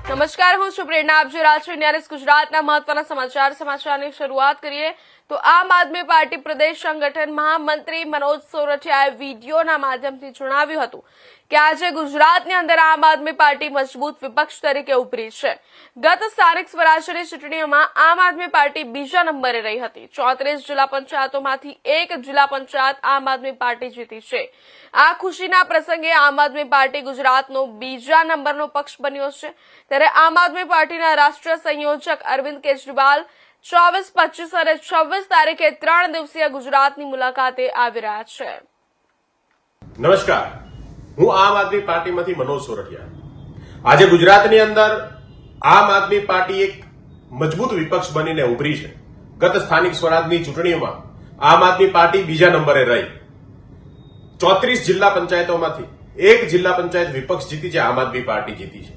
નમસ્કાર, હું છું પ્રેરણા. આપ જોઈ રહ્યા છો ઇન્ડિયા ન્યૂઝ ગુજરાતના મહત્વના સમાચારની શરૂઆત કરીએ તો આમ આદમી પાર્ટી પ્રદેશ સંગઠન મહામંત્રી મનોજ સોરઠિયાએ વિડીયોના માધ્યમથી જણાવ્યું હતું કે આજે ગુજરાતની અંદર આમ આદમી પાર્ટી મજબૂત વિપક્ષ તરીકે ઉભરી છે. ગત સ્થાનિક સ્વરાજ્યની ચૂંટણીઓમાં આમ આદમી પાર્ટી બીજા નંબરે રહી હતી. 34 જિલ્લા પંચાયતોમાંથી એક જિલ્લા પંચાયત આમ આદમી પાર્ટી જીતી છે. આ ખુશીના પ્રસંગે આમ આદમી પાર્ટી ગુજરાતનો બીજા નંબરનો પક્ષ બન્યો છે. ત્યારે આમ આદમી પાર્ટીના રાષ્ટ્રીય સંયોજક અરવિંદ કેજરીવાલ 24, 25 અને 26 તારીખે 3 દિવસીય ગુજરાતની મુલાકાતે આવી રહ્યા છે. નમસ્કાર, હું આમ આદમી પાર્ટીમાંથી મનોજ સોરઠિયા. આજે ગુજરાતની અંદર આમ આદમી પાર્ટી એક મજબૂત વિપક્ષ બનીને ઉભરી છે. ગત સ્થાનિક સ્વરાજની ચૂંટણીઓમાં આમ આદમી પાર્ટી બીજા નંબરે રહી. 34 જિલ્લા પંચાયતોમાંથી એક જિલ્લા પંચાયત વિપક્ષ જીતી છે, આમ આદમી પાર્ટી જીતી છે.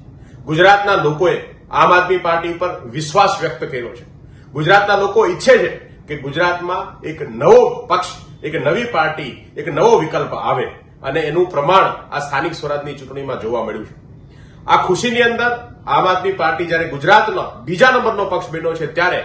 ગુજરાતના લોકોએ આમ આદમી પાર્ટી ઉપર વિશ્વાસ વ્યક્ત કર્યો છે. ગુજરાતના લોકો ઈચ્છે છે કે ગુજરાતમાં એક નવો પક્ષ, એક નવી પાર્ટી, એક નવો વિકલ્પ આવે અને એનું પ્રમાણ આ સ્થાનિક સ્વરાજની ચૂંટણીમાં જોવા મળ્યું છે. આ ખુશીની અંદર આમ આદમી પાર્ટી જ્યારે ગુજરાતનો બીજા નંબરનો પક્ષ બન્યો છે ત્યારે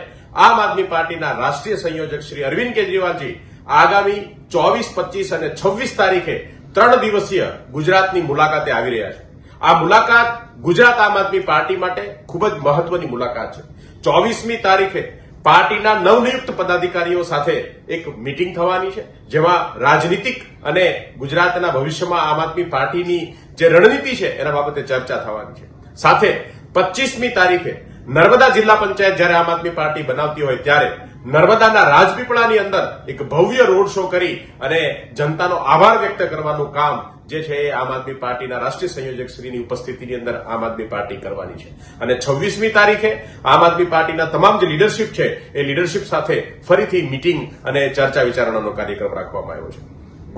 આમ આદમી પાર્ટીના રાષ્ટ્રીય સંયોજક શ્રી અરવિંદ કેજરીવાલજી આગામી 24, 25 અને 26 તારીખે 3 દિવસીય ગુજરાતની મુલાકાતે આવી રહ્યા છે. આ મુલાકાત ગુજરાત આમ આદમી પાર્ટી માટે ખૂબ જ મહત્વની મુલાકાત છે. 24મી તારીખે પાર્ટીના નવનિયુક્ત પદાધિકારીઓ સાથે એક મીટિંગ થવાની છે, જેમાં રાજનીતિક અને ગુજરાતના ભવિષ્યમાં આમ આદમી પાર્ટીની જે રણનીતિ છે એના બાબતે ચર્ચા થવાની છે. સાથે 25મી તારીખે નર્મદા જિલ્લા પંચાયત જ્યારે આમ આદમી પાર્ટી બનાવતી હોય ત્યારે નર્મદાના રાજપીપળાની અંદર એક ભવ્ય રોડ શો કરી અને જનતાનો આભાર વ્યક્ત કરવાનું કામ જે છે એ આમ આદમી પાર્ટીના રાષ્ટ્રીય સંયોજક શ્રીની ઉપસ્થિતિની અંદર આમ આદમી પાર્ટી કરવાની છે. અને 26મી તારીખે આમ આદમી પાર્ટીના તમામ જે લીડરશીપ છે એ લીડરશીપ સાથે ફરીથી મીટિંગ અને ચર્ચા વિચારણાનો કાર્યક્રમ રાખવામાં આવ્યો છે.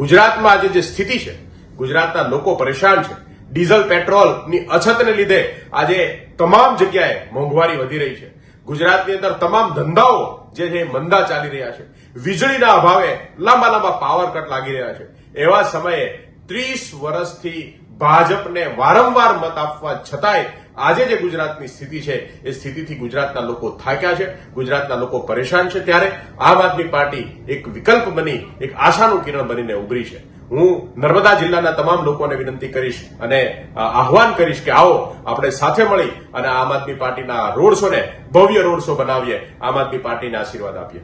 ગુજરાતમાં આજે જે સ્થિતિ છે, ગુજરાતના લોકો પરેશાન છે. ડીઝલ પેટ્રોલની અછતને લીધે આજે તમામ જગ્યાએ મોંઘવારી વધી રહી છે. ગુજરાતની અંદર તમામ ધંધાઓ જે છે મંદા ચાલી રહ્યા છે. વીજળીના અભાવે લાંબા લાંબા પાવર કટ લાગી રહ્યા છે. એવા સમયે 30 વર્ષથી ભાજપને વારંવાર મત આપવા છતાંય આજે જે ગુજરાતની સ્થિતિ છે એ સ્થિતિથી ગુજરાતના લોકો થાક્યા છે, ગુજરાતના લોકો પરેશાન છે. ત્યારે આમ આદમી પાર્ટી એક વિકલ્પ બની, એક આશાનું કિરણ બનીને ઉભરી છે. હું નર્મદા જિલ્લાના તમામ લોકોને વિનંતી કરીશ અને આહવાન કરીશ કે આવો આપણે સાથે મળી અને આમ આદમી પાર્ટીના રોડ શોને ભવ્ય રોડ શો બનાવીએ, આમ આદમી પાર્ટીને આશીર્વાદ આપીએ.